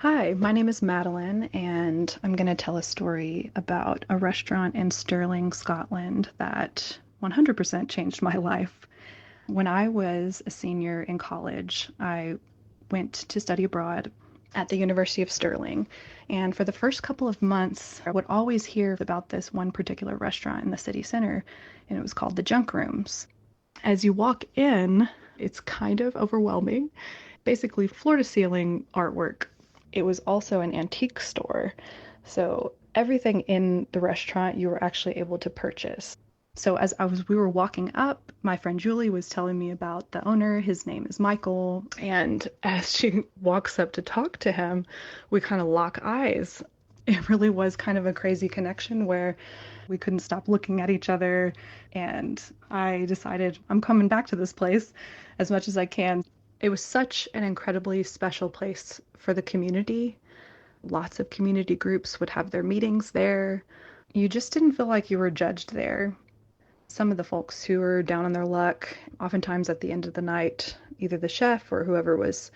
Hi, my name is Madeline, and I'm going to tell a story about a restaurant in Stirling, Scotland that 100% changed my life. When I was a senior in college, I went to study abroad at the University of Stirling. And for the first couple of months, I would always hear about this one particular restaurant in the city center, and it was called the Junk Rooms. As you walk in, it's kind of overwhelming. Basically, floor to ceiling artwork. It was also an antique store. So everything in the restaurant you were actually able to purchase. So we were walking up, my friend Julie was telling me about the owner. His name is Michael. And as she walks up to talk to him, we kind of lock eyes. It really was kind of a crazy connection where we couldn't stop looking at each other. And I decided I'm coming back to this place as much as I can. It was such an incredibly special place for the community. Lots of community groups would have their meetings there. You just didn't feel like you were judged there. Some of the folks who were down on their luck, oftentimes at the end of the night, either the chef or whoever was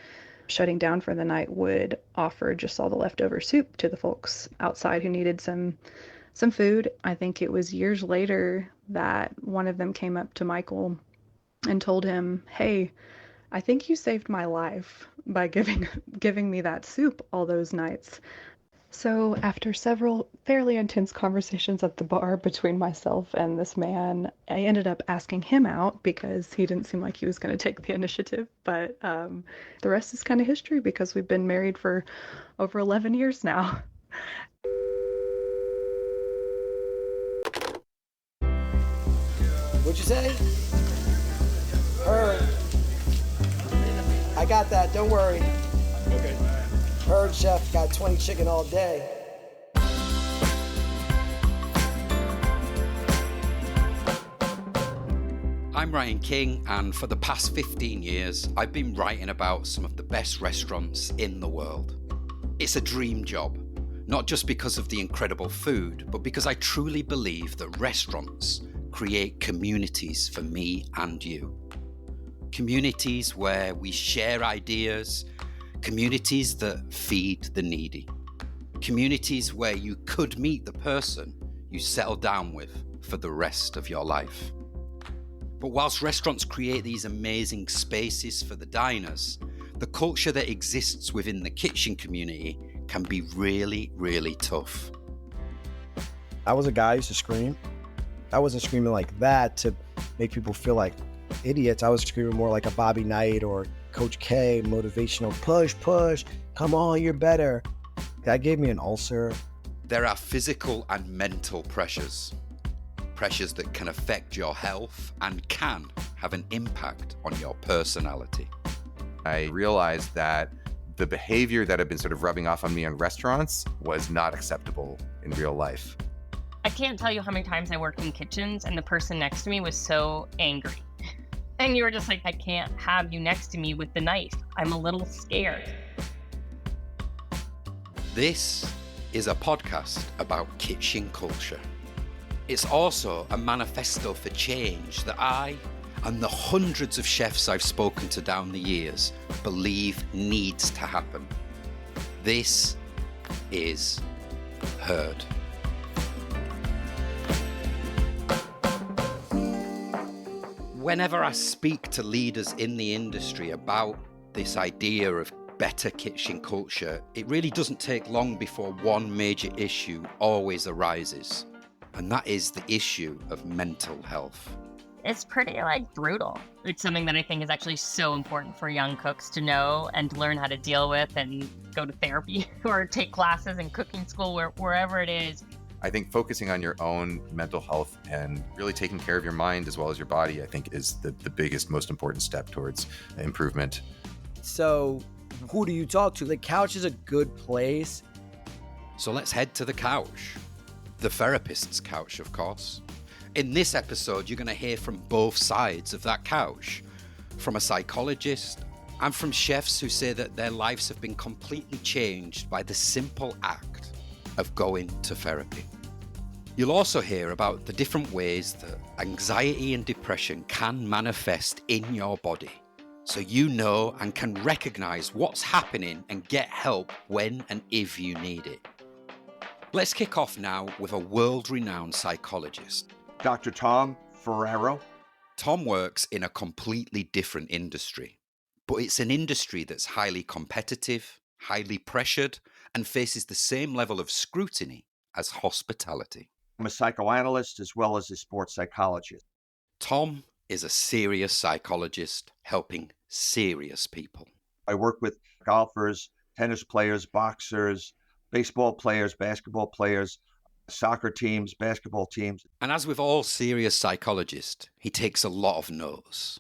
shutting down for the night would offer just all the leftover soup to the folks outside who needed some food. I think it was years later that one of them came up to Michael and told him, "Hey, I think you saved my life by giving me that soup all those nights." So after several fairly intense conversations at the bar between myself and this man, I ended up asking him out because he didn't seem like he was going to take the initiative. But the rest is kind of history because we've been married for over 11 years now. What'd you say? Heard. I got that, don't worry. Okay. Heard, chef, got 20 chicken all day. I'm Ryan King, and for the past 15 years, I've been writing about some of the best restaurants in the world. It's a dream job, not just because of the incredible food, but because I truly believe that restaurants create communities for me and you. Communities where we share ideas, communities that feed the needy, communities where you could meet the person you settle down with for the rest of your life. But whilst restaurants create these amazing spaces for the diners, the culture that exists within the kitchen community can be really, really tough. I was a guy who used to scream. I wasn't screaming like that to make people feel like idiots. I was screaming more like a Bobby Knight or Coach K, motivational push, come on, you're better. That gave me an ulcer. There are physical and mental pressures that can affect your health and can have an impact on your personality. I realized that the behavior that had been sort of rubbing off on me in restaurants was not acceptable in real life. I can't tell you how many times I worked in kitchens and the person next to me was so angry. And you were just like, I can't have you next to me with the knife. I'm a little scared. This is a podcast about kitchen culture. It's also a manifesto for change that I and the hundreds of chefs I've spoken to down the years believe needs to happen. This is Heard. Whenever I speak to leaders in the industry about this idea of better kitchen culture, it really doesn't take long before one major issue always arises, and that is the issue of mental health. It's pretty brutal. It's something that I think is actually so important for young cooks to know and to learn how to deal with and go to therapy or take classes in cooking school, wherever it is. I think focusing on your own mental health and really taking care of your mind as well as your body, I think is the biggest, most important step towards improvement. So who do you talk to? The couch is a good place. So let's head to the couch. The therapist's couch, of course. In this episode, you're going to hear from both sides of that couch, from a psychologist and from chefs who say that their lives have been completely changed by the simple act of going to therapy. You'll also hear about the different ways that anxiety and depression can manifest in your body, so you know and can recognize what's happening and get help when and if you need it. Let's kick off now with a world-renowned psychologist. Dr. Tom Ferraro. Tom works in a completely different industry, but it's an industry that's highly competitive, highly pressured, and faces the same level of scrutiny as hospitality. I'm a psychoanalyst as well as a sports psychologist. Tom is a serious psychologist helping serious people. I work with golfers, tennis players, boxers, baseball players, basketball players, soccer teams, basketball teams. And as with all serious psychologists, he takes a lot of notes.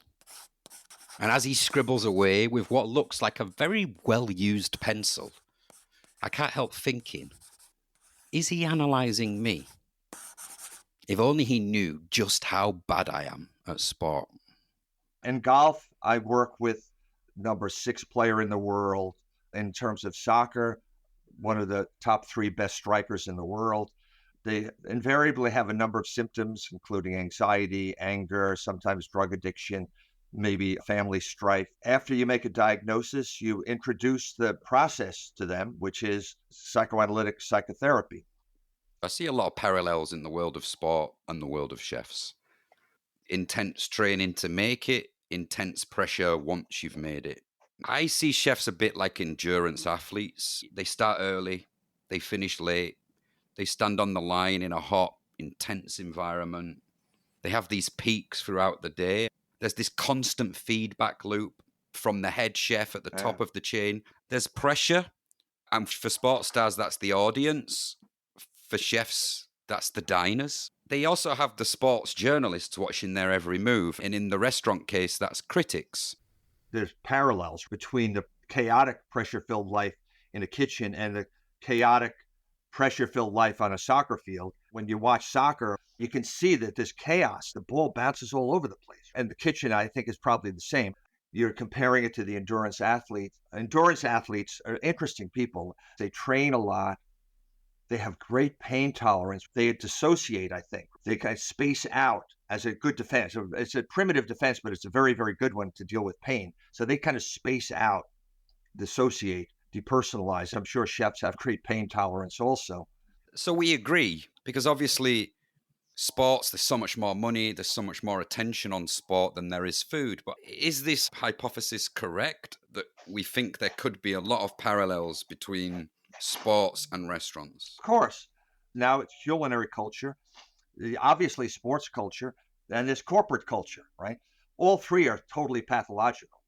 And as he scribbles away with what looks like a very well-used pencil, I can't help thinking, is he analysing me? If only he knew just how bad I am at sport. In golf, I work with number 6 player in the world. In terms of soccer, one of the top 3 best strikers in the world. They invariably have a number of symptoms, including anxiety, anger, sometimes drug addiction, maybe family strife. After you make a diagnosis, you introduce the process to them, which is psychoanalytic psychotherapy. I see a lot of parallels in the world of sport and the world of chefs. Intense training to make it, intense pressure once you've made it. I see chefs a bit like endurance athletes. They start early, they finish late, they stand on the line in a hot, intense environment. They have these peaks throughout the day. There's this constant feedback loop from the head chef at the top of the chain. There's pressure, and for sports stars, that's the audience. For chefs, that's the diners. They also have the sports journalists watching their every move, and in the restaurant case, that's critics. There's parallels between the chaotic, pressure-filled life in a kitchen and the chaotic, pressure-filled life on a soccer field. When you watch soccer, you can see that there's chaos. The ball bounces all over the place. And the kitchen, I think, is probably the same. You're comparing it to the endurance athletes. Endurance athletes are interesting people. They train a lot. They have great pain tolerance. They dissociate, I think. They kind of space out as a good defense. It's a primitive defense, but it's a very, very good one to deal with pain. So they kind of space out, dissociate, depersonalize. I'm sure chefs have great pain tolerance also. So we agree, because obviously sports, there's so much more money, there's so much more attention on sport than there is food. But is this hypothesis correct, that we think there could be a lot of parallels between sports and restaurants? Of course. Now it's culinary culture, obviously sports culture, and there's corporate culture, right? All 3 are totally pathological.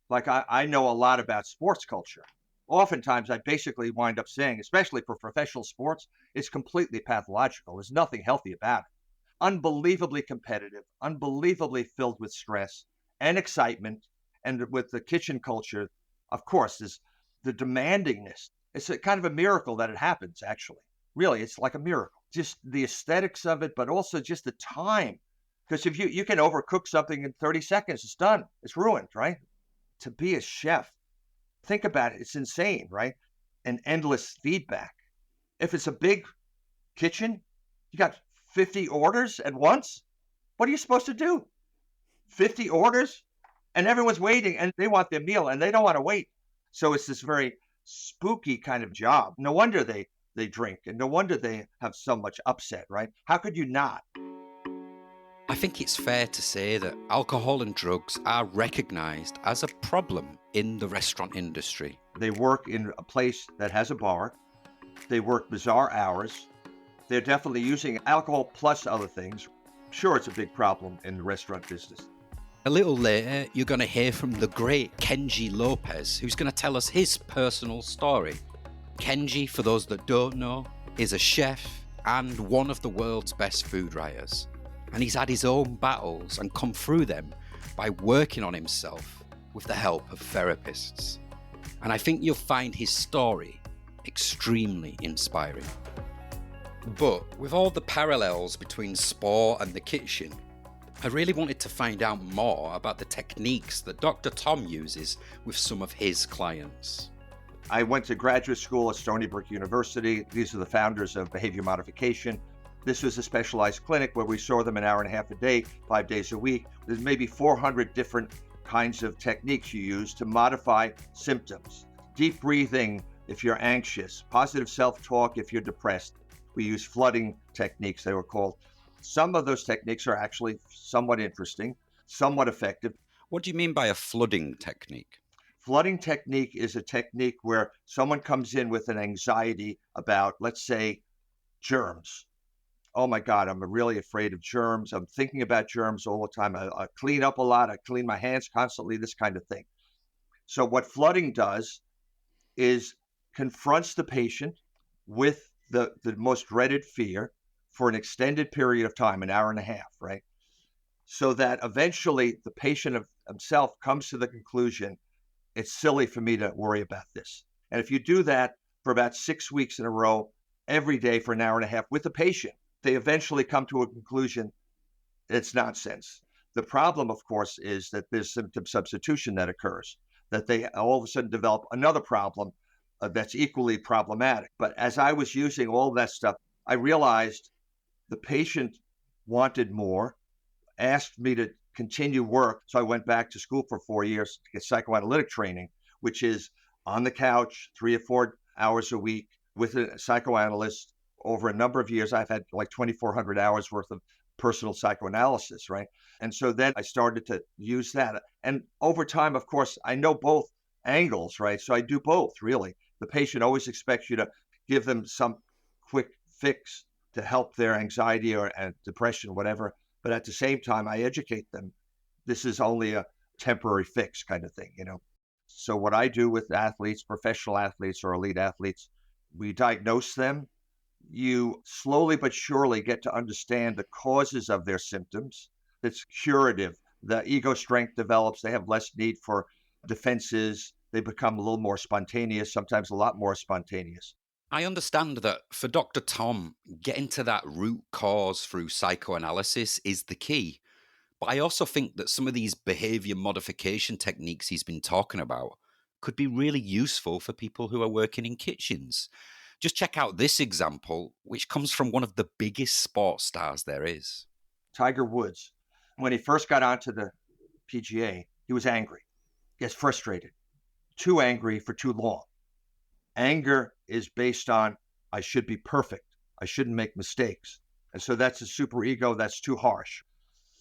Like I know a lot about sports culture. Oftentimes I basically wind up saying, especially for professional sports, it's completely pathological. There's nothing healthy about it. Unbelievably competitive, unbelievably filled with stress and excitement. And with the kitchen culture, of course, there's the demandingness. It's a kind of a miracle that it happens, actually. Really, it's like a miracle. Just the aesthetics of it, but also just the time. Because if you can overcook something in 30 seconds, it's done. It's ruined, right? To be a chef, think about it. It's insane, right? And endless feedback. If it's a big kitchen, you got 50 orders at once. What are you supposed to do? 50 orders? And everyone's waiting, and they want their meal, and they don't want to wait. So it's this very spooky kind of job. No wonder they drink, and no wonder they have so much upset, right? How could you not? I think it's fair to say that alcohol and drugs are recognized as a problem in the restaurant industry. They work in a place that has a bar. They work bizarre hours. They're definitely using alcohol plus other things. Sure, it's a big problem in the restaurant business. A little later, you're going to hear from the great Kenji Lopez, who's going to tell us his personal story. Kenji, for those that don't know, is a chef and one of the world's best food writers. And he's had his own battles and come through them by working on himself with the help of therapists. And I think you'll find his story extremely inspiring. But with all the parallels between sport and the kitchen, I really wanted to find out more about the techniques that Dr. Tom uses with some of his clients. I went to graduate school at Stony Brook University. These are the founders of behavior modification. This was a specialized clinic where we saw them an hour and a half a day, 5 days a week. There's maybe 400 different kinds of techniques you use to modify symptoms. Deep breathing if you're anxious, positive self-talk if you're depressed. We use flooding techniques, they were called. Some of those techniques are actually somewhat interesting, somewhat effective. What do you mean by a flooding technique? Flooding technique is a technique where someone comes in with an anxiety about, let's say, germs. Oh my God, I'm really afraid of germs. I'm thinking about germs all the time. I clean up a lot. I clean my hands constantly, this kind of thing. So what flooding does is confronts the patient with the most dreaded fear for an extended period of time, an hour and a half, right? So that eventually the patient himself comes to the conclusion, it's silly for me to worry about this. And if you do that for about 6 weeks in a row, every day for an hour and a half with the patient, they eventually come to a conclusion, it's nonsense. The problem, of course, is that there's symptom substitution that occurs, that they all of a sudden develop another problem that's equally problematic. But as I was using all that stuff, I realized the patient wanted more, asked me to continue work. So I went back to school for 4 years to get psychoanalytic training, which is on the couch 3 or 4 hours a week with a psychoanalyst. Over a number of years, I've had like 2,400 hours worth of personal psychoanalysis, right? And so then I started to use that. And over time, of course, I know both angles, right? So I do both, really. The patient always expects you to give them some quick fix to help their anxiety or depression, whatever. But at the same time, I educate them. This is only a temporary fix kind of thing, you know? So what I do with athletes, professional athletes or elite athletes, we diagnose them. You slowly but surely get to understand the causes of their symptoms. It's curative. The ego strength develops. They have less need for defenses. They become a little more spontaneous, sometimes a lot more spontaneous. I understand that for Dr. Tom, getting to that root cause through psychoanalysis is the key. But I also think that some of these behavior modification techniques he's been talking about could be really useful for people who are working in kitchens. Just check out this example, which comes from one of the biggest sports stars there is. Tiger Woods, when he first got onto the PGA, he was angry. He gets frustrated, too angry for too long. Anger is based on, I should be perfect. I shouldn't make mistakes. And so that's a superego that's too harsh.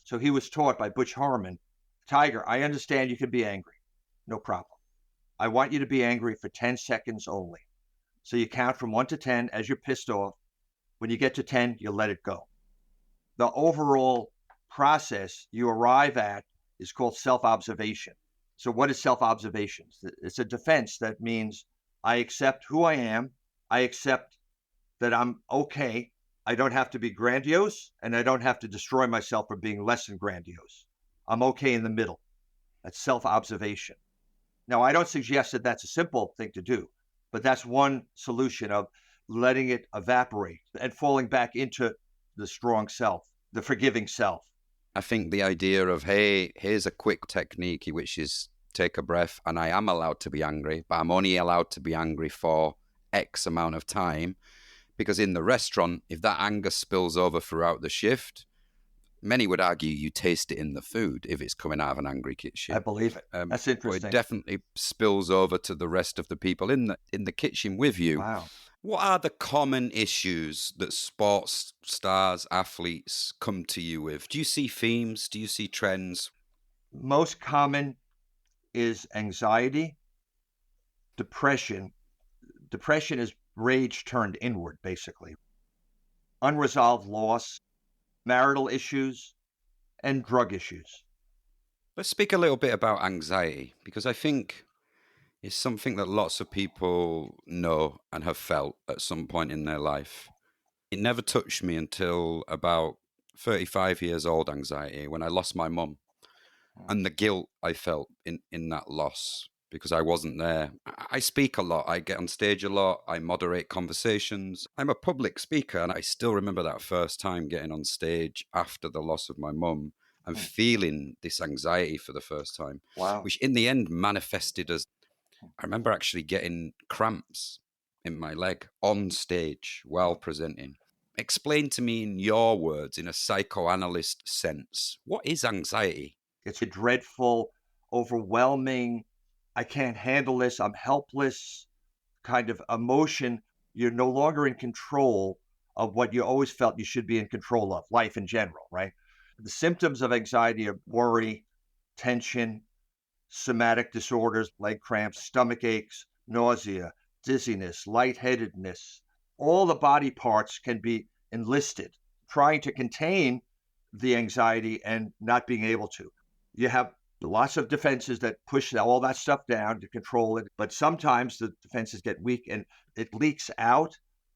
So he was taught by Butch Harmon, Tiger, I understand you can be angry. No problem. I want you to be angry for 10 seconds only. So you count from 1 to 10 as you're pissed off. When you get to 10, you let it go. The overall process you arrive at is called self-observation. So what is self-observation? It's a defense that means I accept who I am. I accept that I'm okay. I don't have to be grandiose, and I don't have to destroy myself for being less than grandiose. I'm okay in the middle. That's self-observation. Now, I don't suggest that that's a simple thing to do, but that's one solution of letting it evaporate and falling back into the strong self, the forgiving self. I think the idea of, hey, here's a quick technique, which is take a breath, and I am allowed to be angry, but I'm only allowed to be angry for X amount of time. Because in the restaurant, if that anger spills over throughout the shift, many would argue you taste it in the food if it's coming out of an angry kitchen. I believe it. That's interesting. But it definitely spills over to the rest of the people in the kitchen with you. Wow. What are the common issues that sports stars, athletes come to you with? Do you see themes? Do you see trends? Most common is anxiety, depression. Depression is rage turned inward, basically. Unresolved loss, marital issues, and drug issues. Let's speak a little bit about anxiety, because I think it's something that lots of people know and have felt at some point in their life. It never touched me until about 35 years old, anxiety, when I lost my mum, and the guilt I felt in that loss because I wasn't there. I speak a lot. I get on stage a lot. I moderate conversations. I'm a public speaker, and I still remember that first time getting on stage after the loss of my mum and feeling this anxiety for the first time. Wow. Which in the end manifested as, I remember actually getting cramps in my leg on stage while presenting. Explain to me in your words, in a psychoanalyst sense, what is anxiety? It's a dreadful, overwhelming, I can't handle this, I'm helpless kind of emotion. You're no longer in control of what you always felt you should be in control of, life in general, right? The symptoms of anxiety are worry, tension, somatic disorders, leg cramps, stomach aches, nausea, dizziness, lightheadedness. All the body parts can be enlisted, trying to contain the anxiety and not being able to. You have lots of defenses that push all that stuff down to control it, but sometimes the defenses get weak and it leaks out,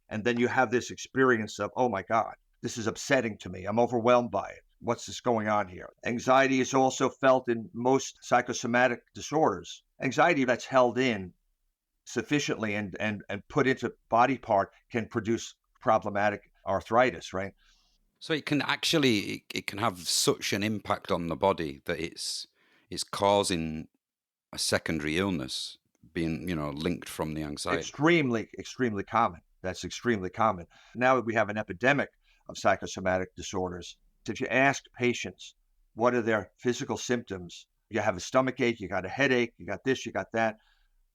and then you have this experience of, oh my God, this is upsetting to me. I'm overwhelmed by it. What's this going on here? Anxiety is also felt in most psychosomatic disorders. Anxiety that's held in sufficiently and put into body part can produce problematic arthritis, right? So it can actually, it can have such an impact on the body that it's causing a secondary illness being, linked from the anxiety. Extremely common. That's extremely common. Now we have an epidemic of psychosomatic disorders. If you ask patients, what are their physical symptoms? You have a stomach ache, you got a headache, you got this, you got that.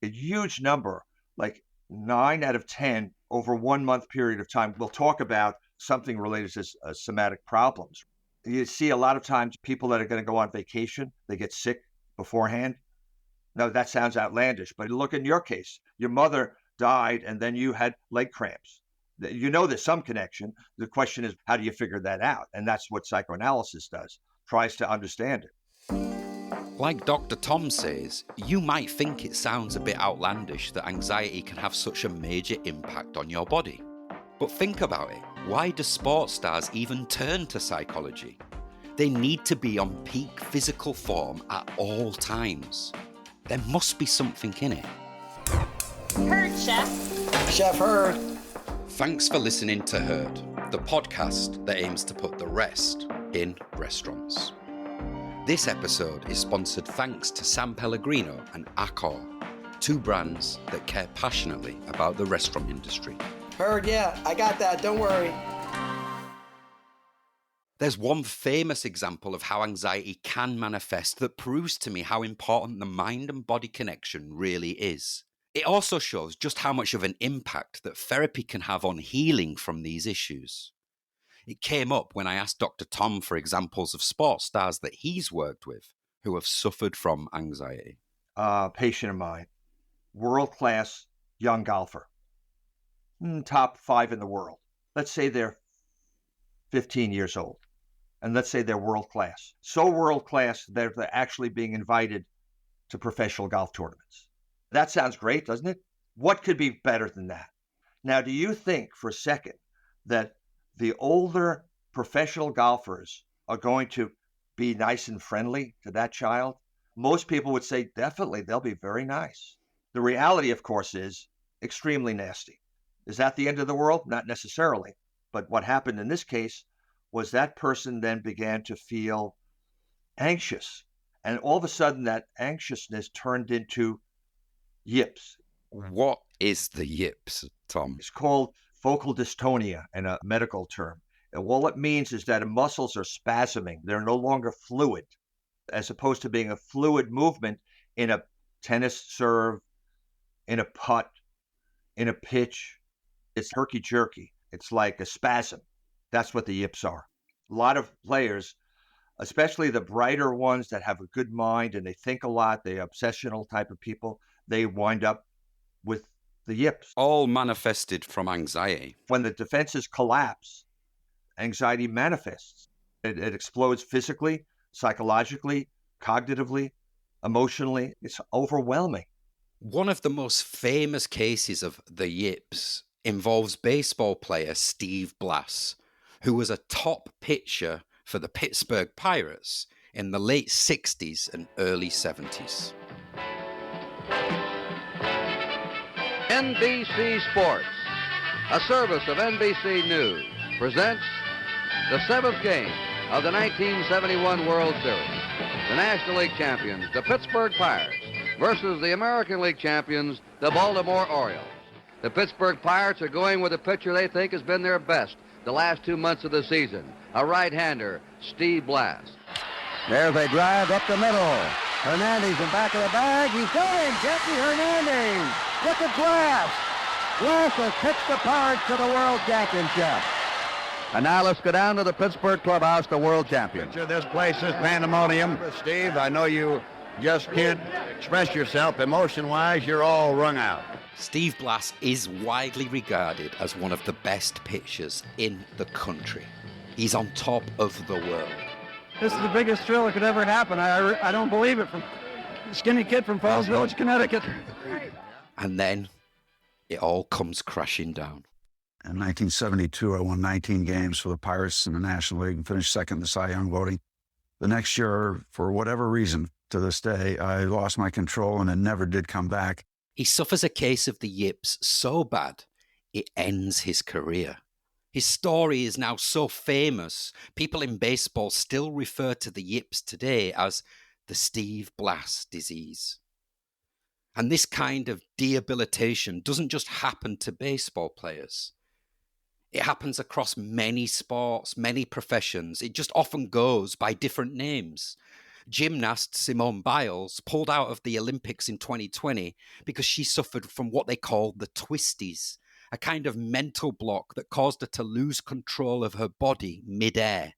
A huge number, like 9 out of 10 over 1 month period of time, will talk about something related to somatic problems. You see a lot of times people that are going to go on vacation, they get sick beforehand. Now that sounds outlandish, but look in your case, your mother died and then you had leg cramps. There's some connection. The question is, how do you figure that out? And that's what psychoanalysis does, tries to understand it. Like Dr. Tom says, you might think it sounds a bit outlandish that anxiety can have such a major impact on your body. But think about it. Why do sports stars even turn to psychology? They need to be on peak physical form at all times. There must be something in it. Heard, Chef. Chef Heard. Thanks for listening to Heard, the podcast that aims to put the rest in restaurants. This episode is sponsored thanks to San Pellegrino and Accor, 2 brands that care passionately about the restaurant industry. Heard, yeah, I got that, don't worry. There's one famous example of how anxiety can manifest that proves to me how important the mind and body connection really is. It also shows just how much of an impact that therapy can have on healing from these issues. It came up when I asked Dr. Tom for examples of sports stars that he's worked with who have suffered from anxiety. Patient of mine, world-class young golfer, top 5 in the world. Let's say they're 15 years old, and let's say they're world-class. So world-class that they're actually being invited to professional golf tournaments. That sounds great, doesn't it? What could be better than that? Now, do you think for a second that the older professional golfers are going to be nice and friendly to that child? Most people would say definitely, they'll be very nice. The reality, of course, is extremely nasty. Is that the end of the world? Not necessarily. But what happened in this case was that person then began to feel anxious. And all of a sudden, that anxiousness turned into yips. What is the yips, Tom? It's called focal dystonia in a medical term. And all it means is that the muscles are spasming. They're no longer fluid, as opposed to being a fluid movement in a tennis serve, in a putt, in a pitch. It's herky-jerky. It's like a spasm. That's what the yips are. A lot of players, especially the brighter ones that have a good mind and they think a lot, the obsessional type of people, they wind up with the yips. All manifested from anxiety. When the defenses collapse, anxiety manifests. It explodes physically, psychologically, cognitively, emotionally. It's overwhelming. One of the most famous cases of the yips involves baseball player Steve Blass, who was a top pitcher for the Pittsburgh Pirates in the late 60s and early 70s. NBC Sports, a service of NBC News, presents the 7th game of the 1971 World Series. The National League champions, the Pittsburgh Pirates, versus the American League champions, the Baltimore Orioles. The Pittsburgh Pirates are going with a pitcher they think has been their best the last 2 months of the season, a right-hander, Steve Blass. There's a drive up the middle, Hernandez in back of the bag. He's going. Jesse Hernandez. Look at Glass. Glass has pitched the Pirates to the World Championship. And now let's go down to the Pittsburgh clubhouse, the world champion. This place is pandemonium. Steve, I know you just can't express yourself emotion-wise. You're all wrung out. Steve Blass is widely regarded as one of the best pitchers in the country. He's on top of the world. This is the biggest thrill that could ever happen. I don't believe it. From a skinny kid from Falls Village, Connecticut. And then it all comes crashing down. In 1972, I won 19 games for the Pirates in the National League and finished second in the Cy Young voting. The next year, for whatever reason, to this day, I lost my control and it never did come back. He suffers a case of the yips so bad, it ends his career. His story is now so famous, people in baseball still refer to the yips today as the Steve Blass disease. And this kind of debilitation doesn't just happen to baseball players. It happens across many sports, many professions. It just often goes by different names. Gymnast Simone Biles pulled out of the Olympics in 2020 because she suffered from what they call the twisties, a kind of mental block that caused her to lose control of her body mid-air.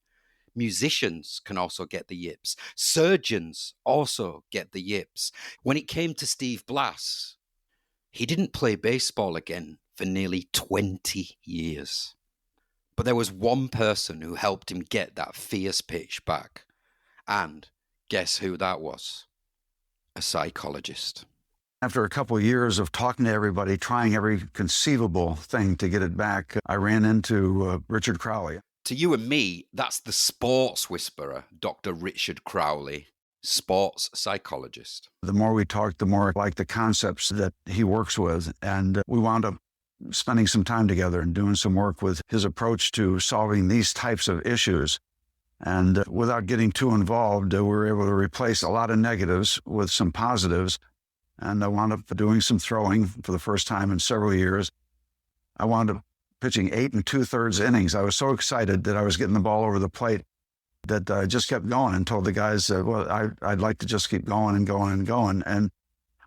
Musicians can also get the yips. Surgeons also get the yips. When it came to Steve Blass, he didn't play baseball again for nearly 20 years. But there was one person who helped him get that fierce pitch back. And guess who that was? A psychologist. After a couple of years of talking to everybody, trying every conceivable thing to get it back, I ran into Richard Crowley. To you and me, that's the sports whisperer, Dr. Richard Crowley, sports psychologist. The more we talked, the more I liked the concepts that he works with. And we wound up spending some time together and doing some work with his approach to solving these types of issues. And without getting too involved, we were able to replace a lot of negatives with some positives. And I wound up doing some throwing for the first time in several years. I wound up pitching 8 2/3 innings. I was so excited that I was getting the ball over the plate that I just kept going and told the guys, I'd like to just keep going and going and going. And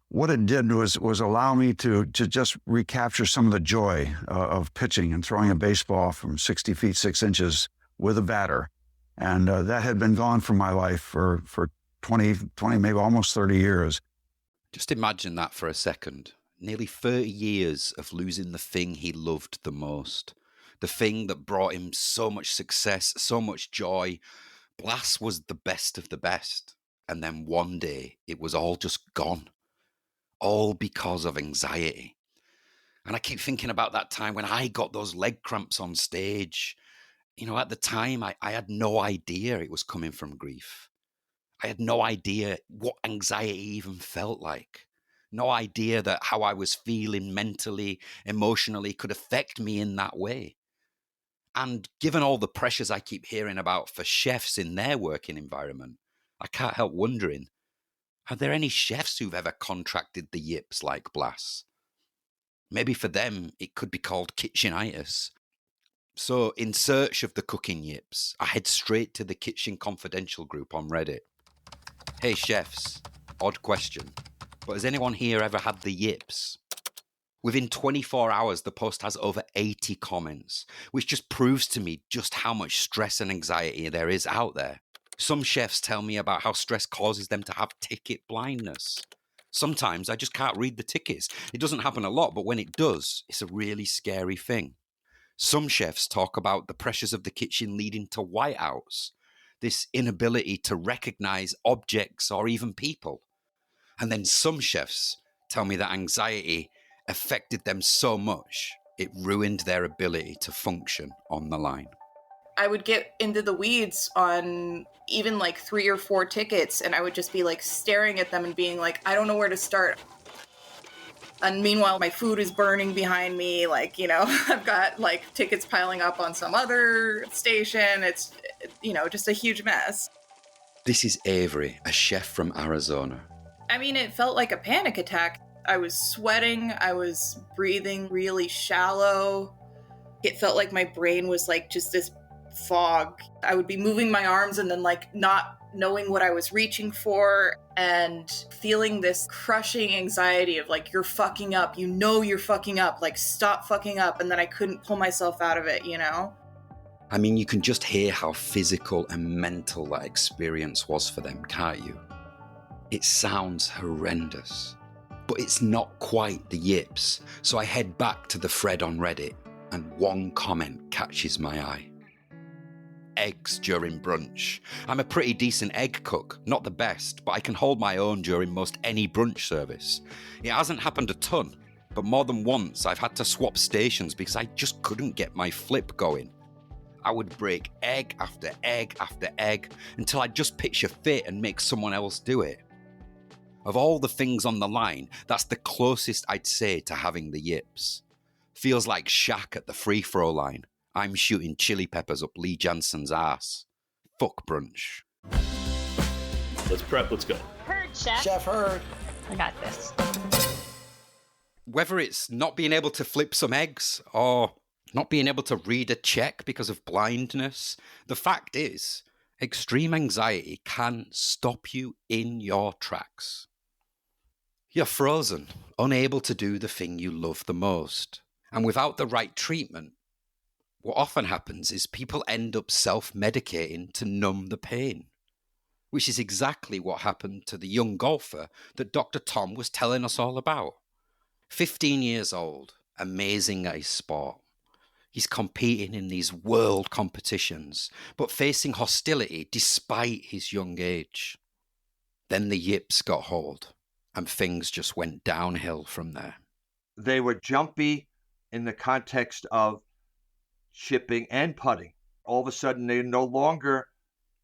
what it did was allow me to just recapture some of the joy of pitching and throwing a baseball from 60 feet 6 inches with a batter. And that had been gone from my life for 20, maybe almost 30 years. Just imagine that for a second. Nearly 30 years of losing the thing he loved the most. The thing that brought him so much success, so much joy. Blass was the best of the best. And then one day, it was all just gone. All because of anxiety. And I keep thinking about that time when I got those leg cramps on stage. You know, at the time, I had no idea it was coming from grief. I had no idea what anxiety even felt like. No idea that how I was feeling mentally, emotionally could affect me in that way. And given all the pressures I keep hearing about for chefs in their working environment, I can't help wondering, are there any chefs who've ever contracted the yips like Blass? Maybe for them, it could be called kitchenitis. So in search of the cooking yips, I head straight to the Kitchen Confidential group on Reddit. Hey chefs, odd question, but has anyone here ever had the yips? Within 24 hours, the post has over 80 comments, which just proves to me just how much stress and anxiety there is out there. Some chefs tell me about how stress causes them to have ticket blindness. Sometimes I just can't read the tickets. It doesn't happen a lot, but when it does, it's a really scary thing. Some chefs talk about the pressures of the kitchen leading to whiteouts, this inability to recognize objects or even people. And then some chefs tell me that anxiety affected them so much, it ruined their ability to function on the line. I would get into the weeds on even like 3 or 4 tickets, and I would just be like staring at them and being like, I don't know where to start. And meanwhile, my food is burning behind me. Like, you know, I've got like tickets piling up on some other station. It's, you know, just a huge mess. This is Avery, a chef from Arizona. I mean, it felt like a panic attack. I was sweating. I was breathing really shallow. It felt like my brain was like just this fog. I would be moving my arms and then like not knowing what I was reaching for. and feeling this crushing anxiety of like, you're fucking up, you know you're fucking up, like stop fucking up, and then I couldn't pull myself out of it, you know? I mean, you can just hear how physical and mental that experience was for them, can't you? It sounds horrendous, but it's not quite the yips, so I head back to the thread on Reddit, and one comment catches my eye. Eggs during brunch. I'm a pretty decent egg cook, not the best, but I can hold my own during most any brunch service. It hasn't happened a ton, but more than once I've had to swap stations because I just couldn't get my flip going. I would break egg after egg after egg until I'd just pitch a fit and make someone else do it. Of all the things on the line, that's the closest I'd say to having the yips. Feels like Shaq at the free throw line. I'm shooting chili peppers up Lee Jansen's ass. Fuck brunch. Let's prep, let's go. Heard, Chef. Chef Heard. I got this. Whether it's not being able to flip some eggs or not being able to read a check because of blindness, the fact is, extreme anxiety can stop you in your tracks. You're frozen, unable to do the thing you love the most. And without the right treatment, what often happens is people end up self-medicating to numb the pain, which is exactly what happened to the young golfer that Dr. Tom was telling us all about. 15 years old, amazing at his sport. He's competing in these world competitions, but facing hostility despite his young age. Then the yips got hold, and things just went downhill from there. They were jumpy in the context of chipping and putting. All of a sudden, they're no longer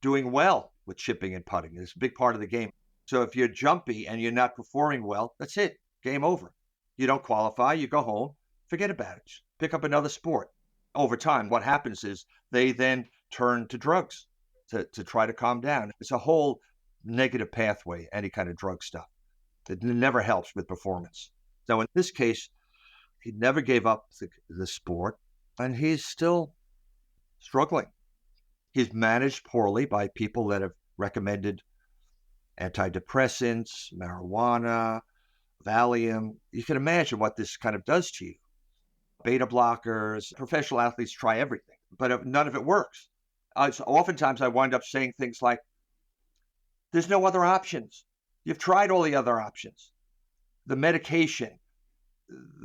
doing well with chipping and putting. It's a big part of the game. So if you're jumpy and you're not performing well, that's it. Game over. You don't qualify. You go home. Forget about it. Pick up another sport. Over time, what happens is they then turn to drugs to try to calm down. It's a whole negative pathway, any kind of drug stuff. It never helps with performance. So in this case, he never gave up the sport, and he's still struggling. He's managed poorly by people that have recommended antidepressants, marijuana, Valium. You can imagine what this kind of does to you. Beta blockers, professional athletes try everything, but none of it works. Oftentimes I wind up saying things like, there's no other options. You've tried all the other options. The medication,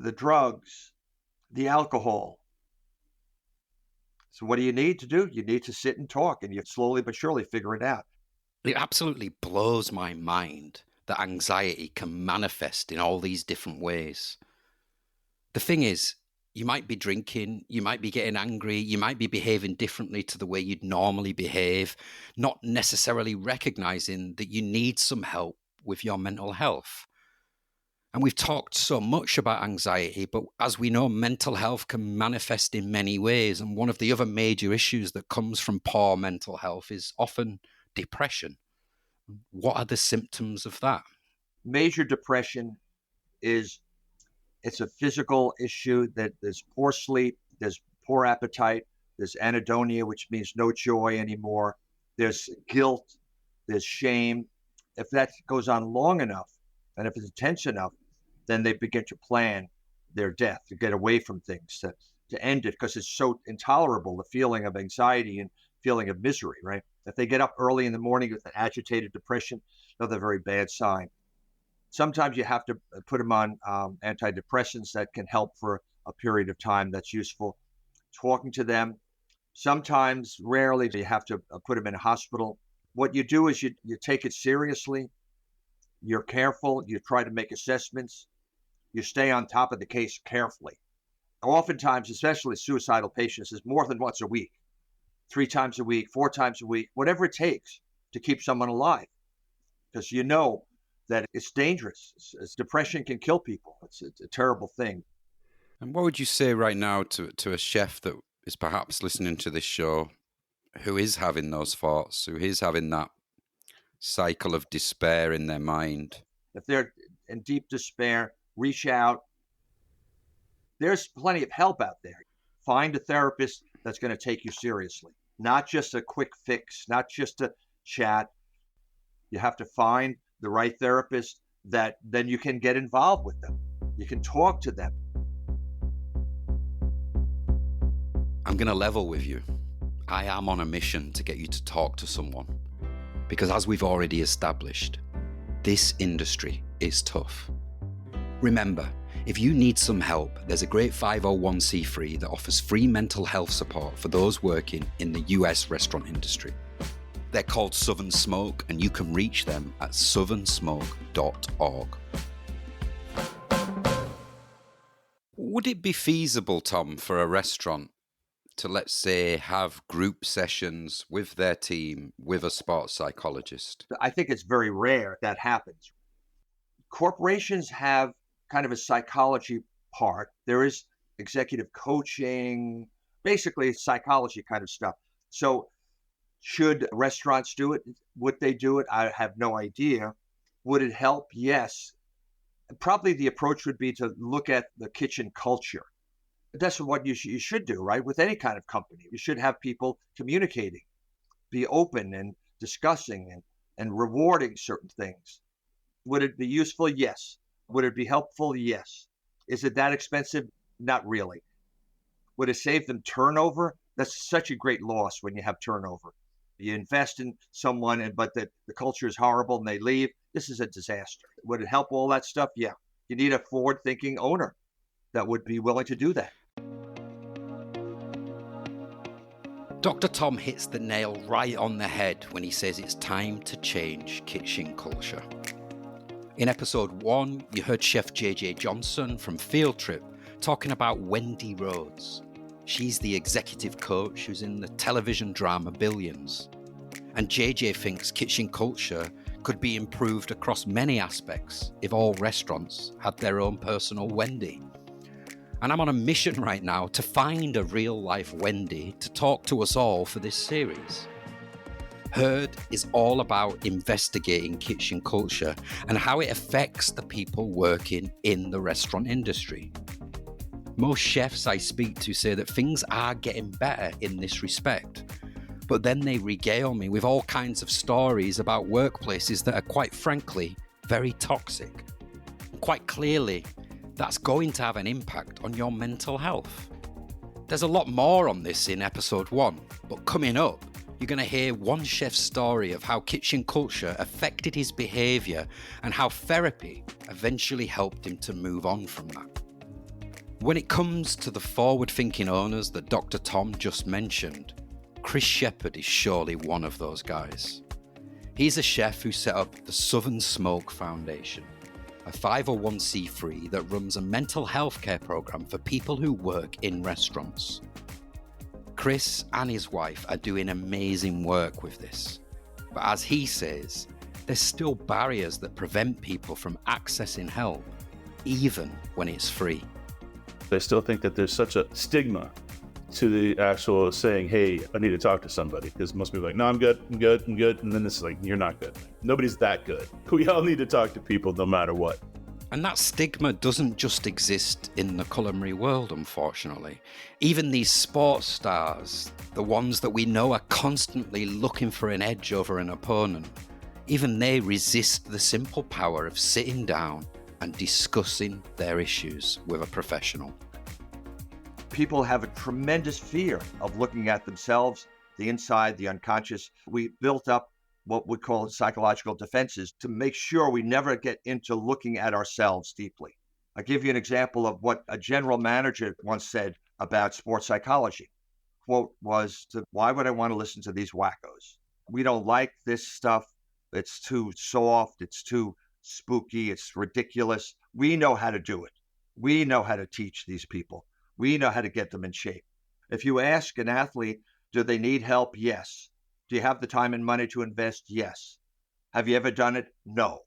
the drugs, the alcohol. So what do you need to do? You need to sit and talk, and you slowly but surely figure it out. It absolutely blows my mind that anxiety can manifest in all these different ways. The thing is, you might be drinking, you might be getting angry, you might be behaving differently to the way you'd normally behave, not necessarily recognizing that you need some help with your mental health. And we've talked so much about anxiety, but as we know, mental health can manifest in many ways. And one of the other major issues that comes from poor mental health is often depression. What are the symptoms of that? Major depression it's a physical issue that there's poor sleep, there's poor appetite, there's anhedonia, which means no joy anymore. There's guilt, there's shame. If that goes on long enough, and if it's intense enough, then they begin to plan their death, to get away from things, to end it, because it's so intolerable, the feeling of anxiety and feeling of misery, right? If they get up early in the morning with an agitated depression, another very bad sign. Sometimes you have to put them on antidepressants that can help for a period of time. That's useful. Talking to them. Sometimes, rarely, you have to put them in a hospital. What you do is you take it seriously. You're careful. You try to make assessments. You stay on top of the case carefully. Oftentimes, especially suicidal patients, is more than once a week, 3 times a week, 4 times a week, whatever it takes to keep someone alive. Because you know that it's dangerous. Depression can kill people. It's a terrible thing. And what would you say right now to a chef that is perhaps listening to this show, who is having those thoughts, who is having that cycle of despair in their mind? If they're in deep despair, reach out. There's plenty of help out there. Find a therapist that's going to take you seriously, not just a quick fix, not just a chat. You have to find the right therapist, that then you can get involved with them. You can talk to them. I'm going to level with you. I am on a mission to get you to talk to someone. Because as we've already established, this industry is tough. Remember, if you need some help, there's a great 501c3 that offers free mental health support for those working in the US restaurant industry. They're called Southern Smoke, and you can reach them at southernsmoke.org. Would it be feasible, Tom, for a restaurant to, let's say, have group sessions with their team with a sports psychologist? I think it's very rare that happens. Corporations have kind of a psychology part. There is executive coaching, basically psychology kind of stuff. So should restaurants do it? Would they do it? I have no idea. Would it help? Yes. Probably the approach would be to look at the kitchen culture. That's what you should do, right? With any kind of company. You should have people communicating, be open and discussing and rewarding certain things. Would it be useful? Yes. Would it be helpful? Yes. Is it that expensive? Not really. Would it save them turnover? That's such a great loss when you have turnover. You invest in someone, but the culture is horrible and they leave. This is a disaster. Would it help all that stuff? Yeah. You need a forward-thinking owner that would be willing to do that. Dr. Tom hits the nail right on the head when he says it's time to change kitchen culture. In episode 1, you heard Chef JJ Johnson from Field Trip talking about Wendy Rhodes. She's the executive coach who's in the television drama Billions. And JJ thinks kitchen culture could be improved across many aspects if all restaurants had their own personal Wendy. And I'm on a mission right now to find a real-life Wendy to talk to us all for this series. Herd is all about investigating kitchen culture and how it affects the people working in the restaurant industry. Most chefs I speak to say that things are getting better in this respect, but then they regale me with all kinds of stories about workplaces that are, quite frankly, very toxic. Quite clearly, that's going to have an impact on your mental health. There's a lot more on this in episode 1, but coming up, you're going to hear one chef's story of how kitchen culture affected his behaviour and how therapy eventually helped him to move on from that. When it comes to the forward-thinking owners that Dr. Tom just mentioned, Chris Shepherd is surely one of those guys. He's a chef who set up the Southern Smoke Foundation, a 501c3 that runs a mental health care program for people who work in restaurants. Chris and his wife are doing amazing work with this, but as he says, there's still barriers that prevent people from accessing help, even when it's free. I still think that there's such a stigma to the actual saying, hey, I need to talk to somebody, because most people are like, no, I'm good. And then it's like, you're not good. Nobody's that good. We all need to talk to people no matter what. And that stigma doesn't just exist in the culinary world, unfortunately. Even these sports stars, the ones that we know are constantly looking for an edge over an opponent, even they resist the simple power of sitting down and discussing their issues with a professional. People have a tremendous fear of looking at themselves, the inside, the unconscious. We built up what we call psychological defenses to make sure we never get into looking at ourselves deeply. I'll give you an example of what a general manager once said about sports psychology. Quote was, why would I want to listen to these wackos? We don't like this stuff. It's too soft. It's too spooky. It's ridiculous. We know how to do it. We know how to teach these people. We know how to get them in shape. If you ask an athlete, do they need help? Yes. Do you have the time and money to invest? Yes. Have you ever done it? No.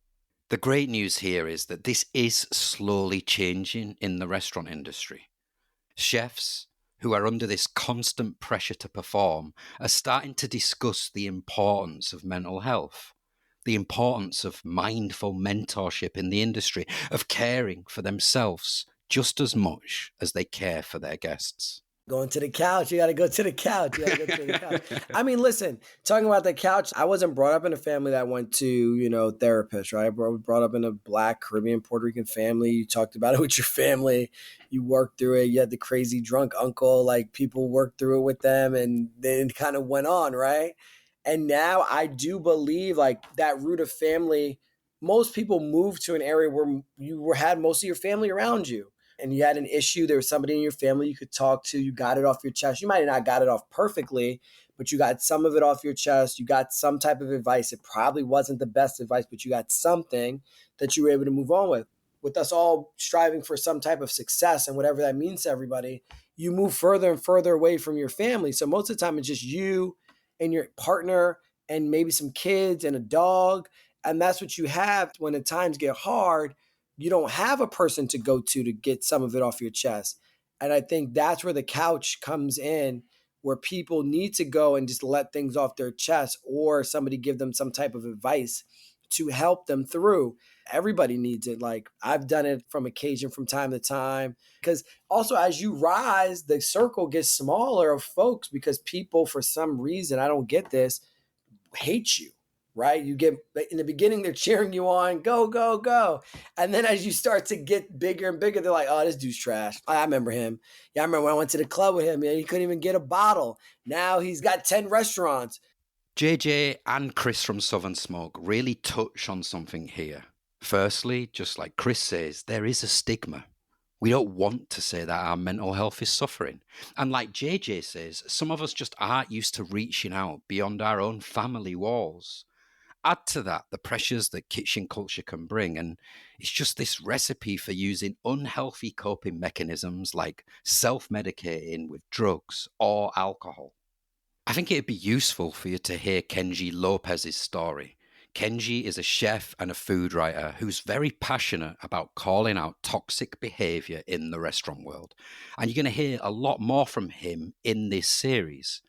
The great news here is that this is slowly changing in the restaurant industry. Chefs who are under this constant pressure to perform are starting to discuss the importance of mental health, the importance of mindful mentorship in the industry, of caring for themselves just as much as they care for their guests. Going to the couch. You got to go to the couch. You got to go to the couch. I mean, listen, talking about the couch, I wasn't brought up in a family that went to, therapists, right? I brought up in a Black, Caribbean, Puerto Rican family. You talked about it with your family. You worked through it. You had the crazy drunk uncle. Like, people worked through it with them, and then it kind of went on, right? And now I do believe, like, that root of family, most people move to an area where you had most of your family around you. And you had an issue, there was somebody in your family you could talk to, you got it off your chest. You might have not got it off perfectly, but you got some of it off your chest. You got some type of advice. It probably wasn't the best advice, but you got something that you were able to move on with. With us all striving for some type of success and whatever that means to everybody, you move further and further away from your family. So most of the time it's just you and your partner and maybe some kids and a dog. And that's what you have when the times get hard. You don't have a person to go to get some of it off your chest. And I think that's where the couch comes in, where people need to go and just let things off their chest, or somebody give them some type of advice to help them through. Everybody needs it. Like, I've done it from occasion from time to time, because also as you rise, the circle gets smaller of folks, because people, for some reason, I don't get this, hate you. Right? You get, in the beginning, they're cheering you on, go, go, go. And then as you start to get bigger and bigger, they're like, oh, this dude's trash. I remember him. Yeah, I remember when I went to the club with him, man, he couldn't even get a bottle. Now he's got 10 restaurants. JJ and Chris from Southern Smoke really touch on something here. Firstly, just like Chris says, there is a stigma. We don't want to say that our mental health is suffering. And like JJ says, some of us just aren't used to reaching out beyond our own family walls. Add to that the pressures that kitchen culture can bring, and it's just this recipe for using unhealthy coping mechanisms like self-medicating with drugs or alcohol. I think it'd be useful for you to hear Kenji Lopez's story. Kenji is a chef and a food writer who's very passionate about calling out toxic behavior in the restaurant world. And you're going to hear a lot more from him in this series.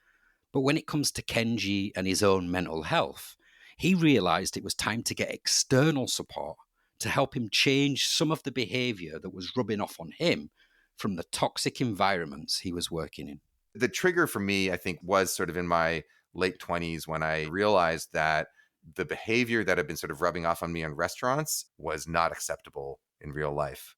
But when it comes to Kenji and his own mental health, he realized it was time to get external support to help him change some of the behavior that was rubbing off on him from the toxic environments he was working in. The trigger for me, I think, was sort of in my late 20s when I realized that the behavior that had been sort of rubbing off on me in restaurants was not acceptable in real life.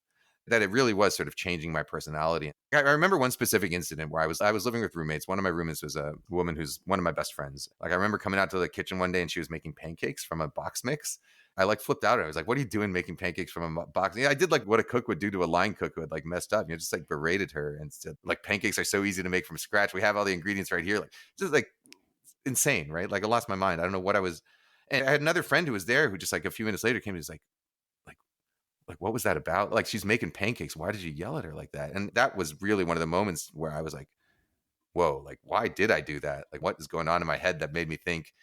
That it really was sort of changing my personality. I remember one specific incident where I was living with roommates. One of my roommates was a woman who's one of my best friends. Like, I remember coming out to the kitchen one day and she was making pancakes from a box mix. I like flipped out at her. I was like, what are you doing making pancakes from a box? Yeah, I did like what a cook would do to a line cook who had like messed up. Just like berated her and said, like, pancakes are so easy to make from scratch. We have all the ingredients right here. Like, just like insane, right? Like, I lost my mind. I don't know what I was. And I had another friend who was there who just like a few minutes later came and was like, what was that about? Like, she's making pancakes. Why did you yell at her like that? And that was really one of the moments where I was like, whoa, like, why did I do that? Like, what is going on in my head that made me think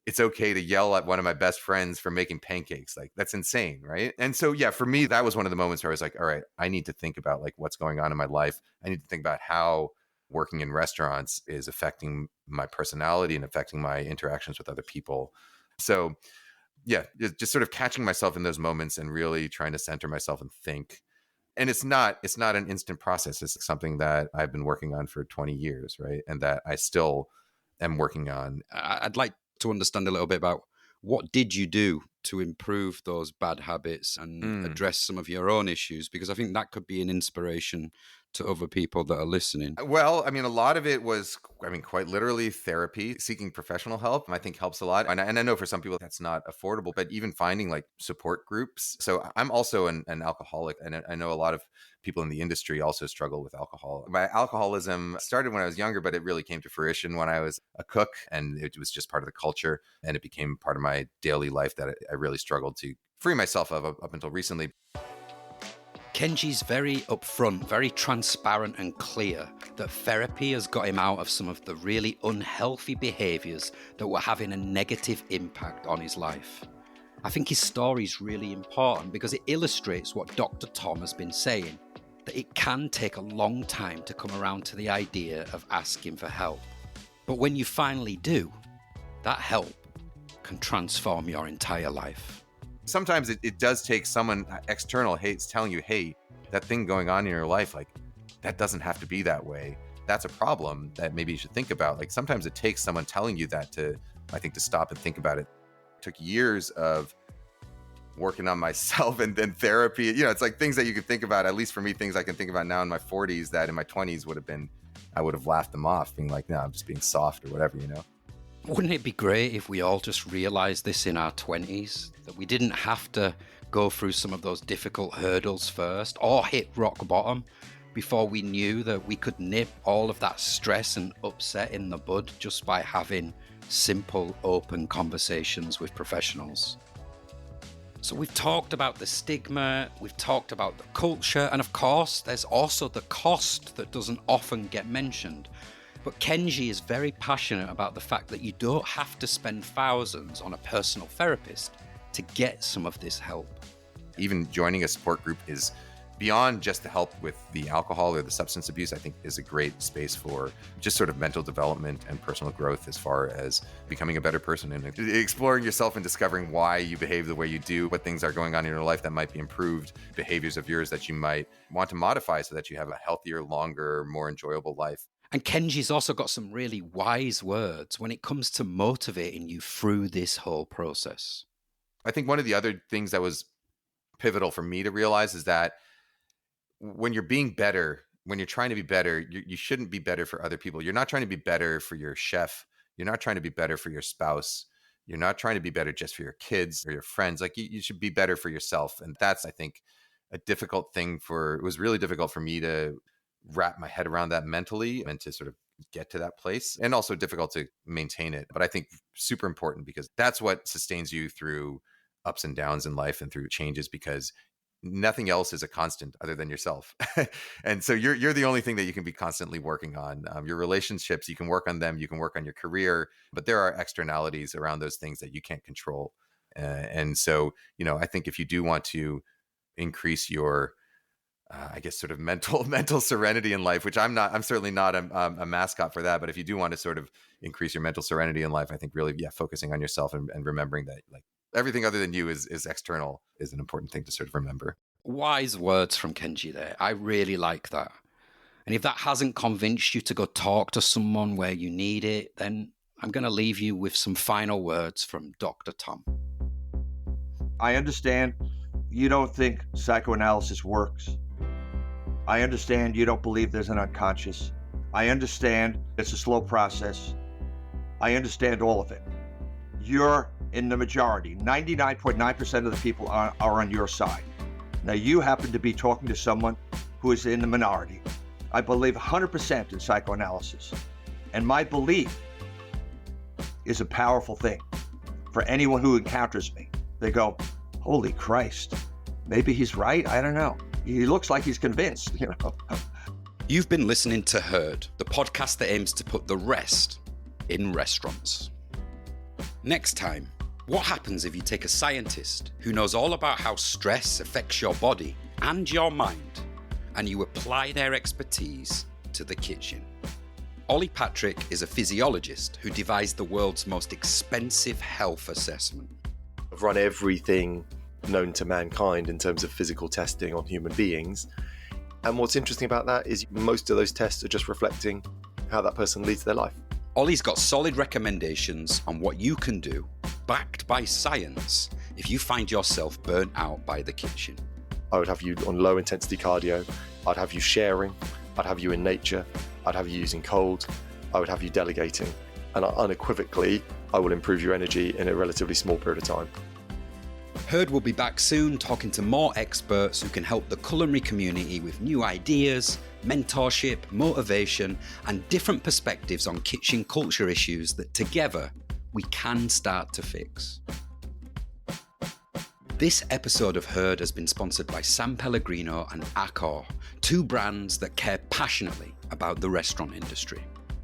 it's okay to yell at one of my best friends for making pancakes? Like, that's insane, right? And so, yeah, for me, that was one of the moments where I was like, all right, I need to think about like what's going on in my life. I need to think about how working in restaurants is affecting my personality and affecting my interactions with other people. So yeah, just sort of catching myself in those moments and really trying to center myself and think. And it's not an instant process. It's something that I've been working on for 20 years, right? And that I still am working on. I'd like to understand a little bit about what did you do to improve those bad habits and address some of your own issues? Because I think that could be an inspiration to other people that are listening. Well, I mean, a lot of it was, quite literally therapy. Seeking professional help, I think, helps a lot. And I know for some people that's not affordable, but even finding like support groups. So I'm also an alcoholic, and I know a lot of people in the industry also struggle with alcohol. My alcoholism started when I was younger, but it really came to fruition when I was a cook, and it was just part of the culture, and it became part of my daily life that I really struggled to free myself of up until recently. Kenji's very upfront, very transparent and clear that therapy has got him out of some of the really unhealthy behaviours that were having a negative impact on his life. I think his story is really important because it illustrates what Dr. Tom has been saying, that it can take a long time to come around to the idea of asking for help. But when you finally do, that help can transform your entire life. Sometimes it does take someone external telling you, hey, that thing going on in your life, like, that doesn't have to be that way. that's a problem that maybe you should think about. Like sometimes it takes someone telling you that to stop and think about it. It took years of working on myself and then therapy. It's like things that you could think about, at least for me, things I can think about now in my 40s that in my 20s I would have laughed them off, being like, no, I'm just being soft or whatever, Wouldn't it be great if we all just realized this in our 20s, that we didn't have to go through some of those difficult hurdles first or hit rock bottom before we knew that we could nip all of that stress and upset in the bud just by having simple, open conversations with professionals? So we've talked about the stigma, we've talked about the culture, and of course, there's also the cost that doesn't often get mentioned. But Kenji is very passionate about the fact that you don't have to spend thousands on a personal therapist to get some of this help. Even joining a support group is beyond just the help with the alcohol or the substance abuse. I think is a great space for just sort of mental development and personal growth as far as becoming a better person and exploring yourself and discovering why you behave the way you do, what things are going on in your life that might be improved, behaviors of yours that you might want to modify so that you have a healthier, longer, more enjoyable life. And Kenji's also got some really wise words when it comes to motivating you through this whole process. I think one of the other things that was pivotal for me to realize is that when you're being better, when you're trying to be better, you shouldn't be better for other people. You're not trying to be better for your chef. You're not trying to be better for your spouse. You're not trying to be better just for your kids or your friends. Like you should be better for yourself. And that's, I think, a difficult thing it was really difficult for me to wrap my head around that mentally and to sort of get to that place, and also difficult to maintain it. But I think super important because that's what sustains you through ups and downs in life and through changes, because nothing else is a constant other than yourself. And so you're the only thing that you can be constantly working on. Your relationships, you can work on them, you can work on your career, but there are externalities around those things that you can't control. And so, I think if you do want to increase your I guess sort of mental serenity in life, which I'm certainly not a mascot for that. But if you do want to sort of increase your mental serenity in life, I think really, focusing on yourself and remembering that like everything other than you is external is an important thing to sort of remember. Wise words from Kenji there. I really like that. And if that hasn't convinced you to go talk to someone where you need it, then I'm going to leave you with some final words from Dr. Tom. I understand you don't think psychoanalysis works. I understand you don't believe there's an unconscious. I understand it's a slow process. I understand all of it. You're in the majority. 99.9% of the people are on your side. Now you happen to be talking to someone who is in the minority. I believe 100% in psychoanalysis. And my belief is a powerful thing for anyone who encounters me. They go, holy Christ, maybe he's right. I don't know. He looks like he's convinced, You've been listening to Heard, the podcast that aims to put the rest in restaurants. Next time, what happens if you take a scientist who knows all about how stress affects your body and your mind, and you apply their expertise to the kitchen? Ollie Patrick is a physiologist who devised the world's most expensive health assessment. I've run everything known to mankind in terms of physical testing on human beings. And what's interesting about that is most of those tests are just reflecting how that person leads their life. Ollie's got solid recommendations on what you can do, backed by science, if you find yourself burnt out by the kitchen. I would have you on low intensity cardio. I'd have you sharing. I'd have you in nature. I'd have you using cold. I would have you delegating. And unequivocally, I will improve your energy in a relatively small period of time. Heard will be back soon talking to more experts who can help the culinary community with new ideas, mentorship, motivation, and different perspectives on kitchen culture issues that together we can start to fix. This episode of Heard has been sponsored by San Pellegrino and Accor, two brands that care passionately about the restaurant industry.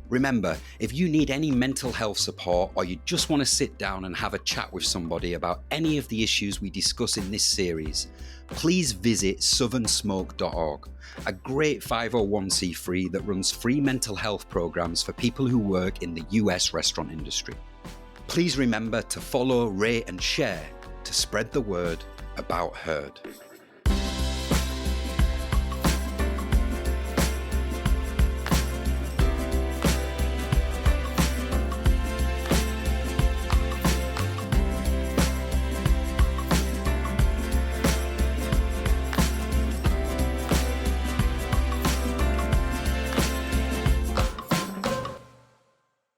Remember, if you need any mental health support or you just want to sit down and have a chat with somebody about any of the issues we discuss in this series, please visit southernsmoke.org, a great 501c3 that runs free mental health programs for people who work in the US restaurant industry. Please remember to follow, rate, and share to spread the word about Heard.